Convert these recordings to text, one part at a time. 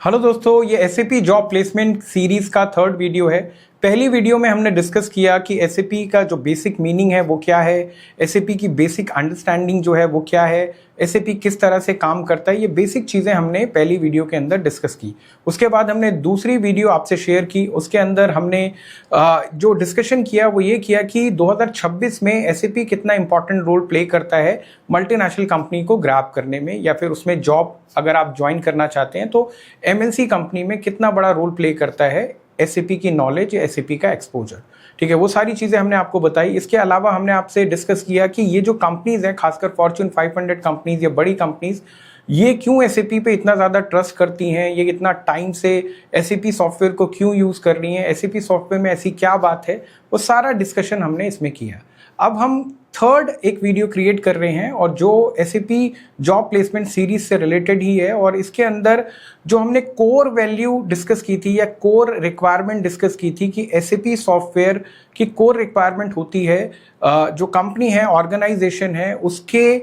Hello दोस्तों, ये SAP job placement series का थर्ड वीडियो है। पहली वीडियो में हमने डिस्कस किया कि एसएपी का जो बेसिक मीनिंग है वो क्या है, एसएपी की बेसिक अंडरस्टैंडिंग जो है वो क्या है, एसएपी किस तरह से काम करता है। ये बेसिक चीज़ें हमने पहली वीडियो के अंदर डिस्कस की। उसके बाद हमने दूसरी वीडियो आपसे शेयर की। उसके अंदर हमने जो डिस्कशन किया वो ये किया कि 2026 में एसएपी कितना इंपॉर्टेंट रोल प्ले करता है मल्टीनेशनल कंपनी को ग्रैब करने में, या फिर उसमें जॉब अगर आप ज्वाइन करना चाहते हैं तो एमएनसी कंपनी में कितना बड़ा रोल प्ले करता है एसएपी की नॉलेज या एसएपी का एक्सपोजर। ठीक है, वो सारी चीज़ें हमने आपको बताई। इसके अलावा हमने आपसे डिस्कस किया कि ये जो कंपनीज हैं, खासकर फॉर्च्यून 500 कंपनीज या बड़ी कंपनीज, ये क्यों एसएपी पे इतना ज़्यादा ट्रस्ट करती हैं, ये इतना टाइम से एसएपी सॉफ्टवेयर को क्यों यूज़ कर रही हैं, एसएपी सॉफ्टवेयर में ऐसी क्या बात है, वो सारा डिस्कशन हमने इसमें किया। अब हम थर्ड एक वीडियो क्रिएट कर रहे हैं और जो एसएपी जॉब प्लेसमेंट सीरीज से रिलेटेड ही है, और इसके अंदर जो हमने कोर वैल्यू डिस्कस की थी या कोर रिक्वायरमेंट डिस्कस की थी कि एसएपी सॉफ्टवेयर की कोर रिक्वायरमेंट होती है, जो कंपनी है, ऑर्गेनाइजेशन है, उसके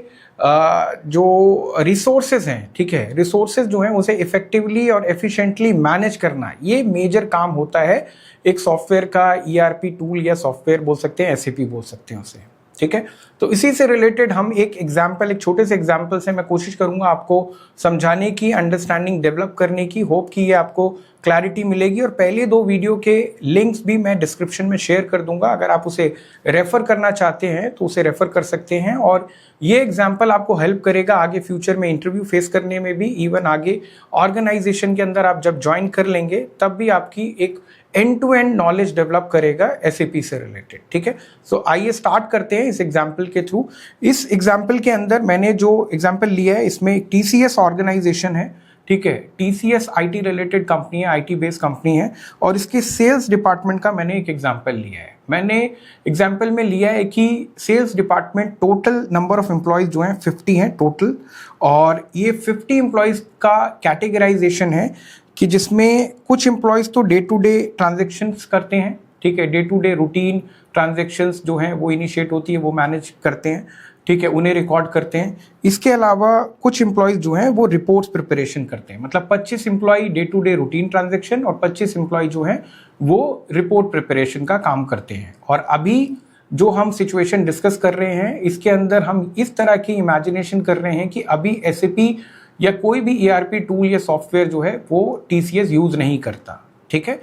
जो रिसोर्सेज हैं, ठीक है, रिसोर्सेज जो हैं उसे इफेक्टिवली और एफिशिएंटली मैनेज करना, ये मेजर काम होता है एक सॉफ्टवेयर का। ईआरपी टूल या सॉफ्टवेयर बोल सकते हैं, एसएपी बोल सकते हैं उसे। ठीक है, तो इसी से रिलेटेड हम एक छोटे से एग्जाम्पल से मैं कोशिश करूंगा आपको समझाने की, अंडरस्टैंडिंग डेवलप करने की। होप कि ये आपको क्लैरिटी मिलेगी। और पहले दो वीडियो के लिंक्स भी मैं डिस्क्रिप्शन में शेयर कर दूंगा, अगर आप उसे रेफर करना चाहते हैं तो उसे रेफर कर सकते हैं। और ये एग्जाम्पल आपको हेल्प करेगा आगे फ्यूचर में इंटरव्यू फेस करने में भी, इवन आगे ऑर्गेनाइजेशन के अंदर आप जब ज्वाइन कर लेंगे तब भी आपकी एक end to end knowledge develop करेगा एसएपी से रिलेटेड। ठीक है, सो आइए स्टार्ट करते हैं इस एग्जाम्पल के थ्रू। इस एग्जाम्पल के अंदर मैंने जो एग्जाम्पल लिया है इसमें टीसीएस ऑर्गेनाइजेशन है। ठीक है, टीसीएस आईटी रिलेटेड कंपनी है, आईटी बेस्ड कंपनी है, और इसके सेल्स डिपार्टमेंट का मैंने एक एग्जाम्पल लिया है। मैंने एग्जाम्पल में लिया है कि sales department total number of employees जो हैं 50 हैं टोटल, और ये 50 एम्प्लॉयज़ का कैटेगराइजेशन है कि जिसमें कुछ एम्प्लॉयज़ तो डे टू डे ट्रांजेक्शन्स करते हैं। ठीक है, day to day routine transactions जो हैं वो इनिशिएट होती है, वो मैनेज करते हैं। ठीक है, उन्हें रिकॉर्ड करते हैं। इसके अलावा कुछ एम्प्लॉयज़ जो हैं वो रिपोर्ट्स प्रिपरेशन करते हैं। मतलब 25 employee day to day routine transaction और 25 एम्प्लॉय जो हैं वो रिपोर्ट प्रिपरेशन का काम करते हैं। और अभी जो हम सिचुएशन डिस्कस कर रहे हैं इसके अंदर हम इस तरह की इमेजिनेशन कर रहे हैं कि अभी एसएपी या कोई भी ईआरपी टूल या सॉफ्टवेयर जो है वो टीसीएस यूज नहीं करता। ठीक है,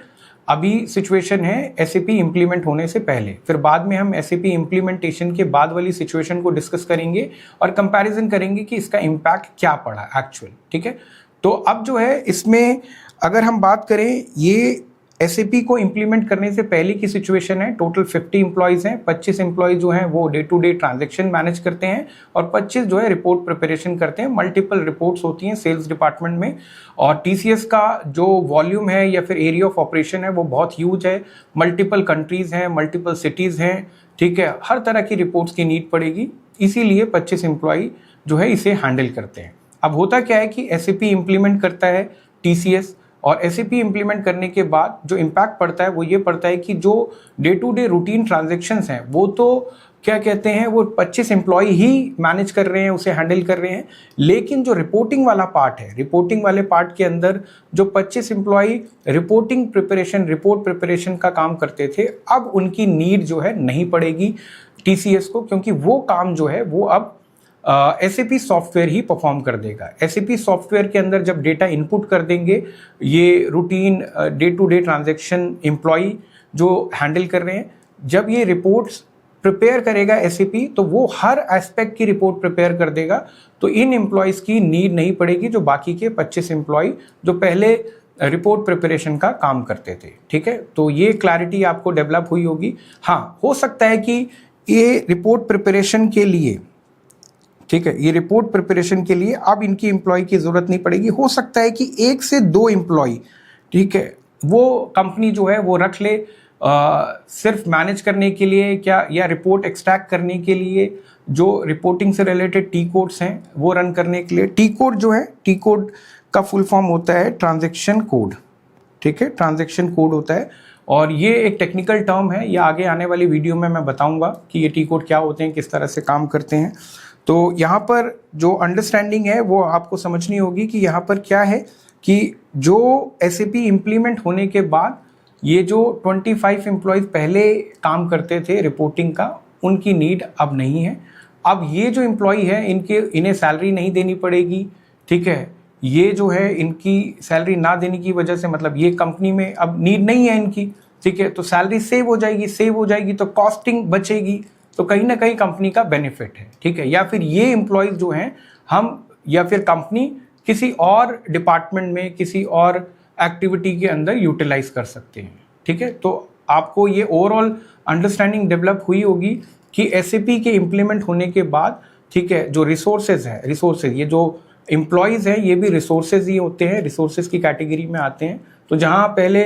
अभी सिचुएशन है एसएपी इंप्लीमेंट होने से पहले, फिर बाद में हम एसएपी इंप्लीमेंटेशन के बाद वाली सिचुएशन को डिस्कस करेंगे और कंपैरिजन करेंगे कि इसका इम्पैक्ट क्या पड़ा एक्चुअल। ठीक है, तो अब जो है इसमें अगर हम बात करें, ये एसएपी को इंप्लीमेंट करने से पहले की सिचुएशन है। टोटल 50 एम्प्लॉयज़ हैं, 25 एम्प्लॉयज़ जो हैं वो day to day transaction manage करते हैं और 25 जो है रिपोर्ट प्रिपरेशन करते हैं। मल्टीपल रिपोर्ट्स होती हैं सेल्स डिपार्टमेंट में, और टीसीएस का जो वॉल्यूम है या फिर एरिया ऑफ ऑपरेशन है वो बहुत ह्यूज है। मल्टीपल कंट्रीज़ हैं, मल्टीपल सिटीज़ हैं। ठीक है, हर तरह की रिपोर्ट्स की नीड पड़ेगी, इसीलिए 25 एम्प्लॉय जो है इसे हैंडल करते हैं। अब होता क्या है कि एसएपी इंप्लीमेंट करता है टीसीएस, और एसएपी इंप्लीमेंट करने के बाद जो इम्पैक्ट पड़ता है वो ये पड़ता है कि जो day to day routine transactions हैं वो तो क्या कहते हैं वो 25 एम्प्लॉय ही मैनेज कर रहे हैं, उसे हैंडल कर रहे हैं। लेकिन जो रिपोर्टिंग वाला पार्ट है, रिपोर्टिंग वाले पार्ट के अंदर जो 25 employee reporting preparation, report preparation का काम करते थे, अब उनकी नीड जो है नहीं पड़ेगी टीसीएस को, क्योंकि वो काम जो है वो अब एसएपी सॉफ्टवेयर ही परफॉर्म कर देगा। एसएपी सॉफ्टवेयर के अंदर जब डेटा इनपुट कर देंगे, ये routine day to day transaction employee जो हैंडल कर रहे हैं, जब ये रिपोर्ट्स प्रिपेयर करेगा एसएपी तो वो हर एस्पेक्ट की रिपोर्ट प्रिपेयर कर देगा। तो इन एम्प्लॉयज़ की नीड नहीं पड़ेगी जो बाकी के 25 एम्प्लॉय जो पहले रिपोर्ट प्रिपरेशन का काम करते थे। ठीक है, तो ये क्लैरिटी आपको डेवलप हुई होगी। हाँ, हो सकता है कि ये रिपोर्ट प्रिपरेशन के लिए, ठीक है, ये रिपोर्ट प्रिपरेशन के लिए अब इनकी एम्प्लॉय की ज़रूरत नहीं पड़ेगी। हो सकता है कि 1 से 2 एम्प्लॉय, ठीक है, वो कंपनी जो है वो रख ले सिर्फ मैनेज करने के लिए क्या, या रिपोर्ट एक्सट्रैक्ट करने के लिए, जो रिपोर्टिंग से रिलेटेड टी कोड्स हैं वो रन करने के लिए। टी कोड जो है, टी कोड का फुल फॉर्म होता है ट्रांजैक्शन कोड। ठीक है, ट्रांजैक्शन कोड होता है, और ये एक टेक्निकल टर्म है। ये आगे आने वाली वीडियो में मैं बताऊंगा कि ये टी कोड क्या होते हैं, किस तरह से काम करते हैं। तो यहाँ पर जो अंडरस्टैंडिंग है वो आपको समझनी होगी कि यहाँ पर क्या है कि जो SAP इम्प्लीमेंट होने के बाद ये जो 25 एम्प्लॉयज़ पहले काम करते थे रिपोर्टिंग का, उनकी नीड अब नहीं है। अब ये जो एम्प्लॉई है इन्हें सैलरी नहीं देनी पड़ेगी, ठीक है। ये जो है इनकी सैलरी ना देने की वजह से मतलब ये कंपनी में अब नीड नहीं है इनकी, ठीक है। तो सैलरी सेव हो जाएगी तो कॉस्टिंग बचेगी, तो कहीं ना कहीं कंपनी का बेनिफिट है, ठीक है। या फिर ये एम्प्लॉयज़ जो हैं हम या फिर कंपनी किसी और डिपार्टमेंट में किसी और एक्टिविटी के अंदर यूटिलाइज कर सकते हैं, ठीक है। तो आपको ये ओवरऑल अंडरस्टैंडिंग डेवलप हुई होगी कि SAP के इम्प्लीमेंट होने के बाद, ठीक है, जो रिसोर्सेज ये जो एम्प्लॉयज़ हैं ये भी रिसोर्सेज ही होते हैं, रिसोर्सेज की कैटेगरी में आते हैं। तो जहाँ पहले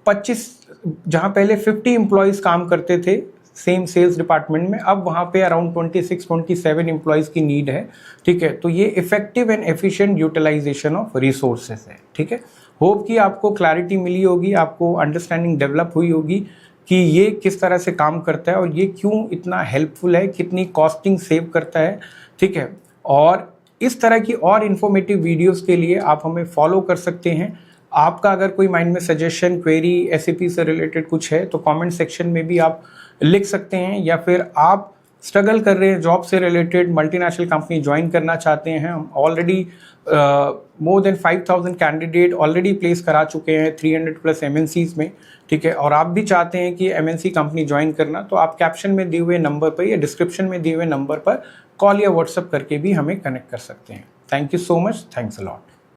50 एम्प्लॉयज़ काम करते थे सेम सेल्स डिपार्टमेंट में, अब वहाँ पे अराउंड 26-27 एम्प्लॉयज़ की नीड है, ठीक है। तो ये effective and efficient utilization of resources है, ठीक है। होप कि आपको क्लैरिटी मिली होगी, आपको अंडरस्टैंडिंग डेवलप हुई होगी कि ये किस तरह से काम करता है और ये क्यों इतना हेल्पफुल है, कितनी कॉस्टिंग सेव करता है, ठीक है। और इस तरह की और इन्फॉर्मेटिव वीडियोस के लिए आप हमें फॉलो कर सकते हैं। आपका अगर कोई माइंड में सजेशन, क्वेरी SAP से रिलेटेड कुछ है तो कमेंट सेक्शन में भी आप लिख सकते हैं, या फिर आप स्ट्रगल कर रहे हैं जॉब से रिलेटेड, मल्टीनेशनल कंपनी ज्वाइन करना चाहते हैं। हम already more than 5000 candidate already place करा चुके हैं 300+ MNCs में, ठीक है। और आप भी चाहते हैं कि MNC कंपनी ज्वाइन करना, तो आप कैप्शन में दिए हुए नंबर पर या डिस्क्रिप्शन में दिए हुए नंबर पर कॉल या व्हाट्सएप करके भी हमें कनेक्ट कर सकते हैं। Thank you so much, thanks a lot.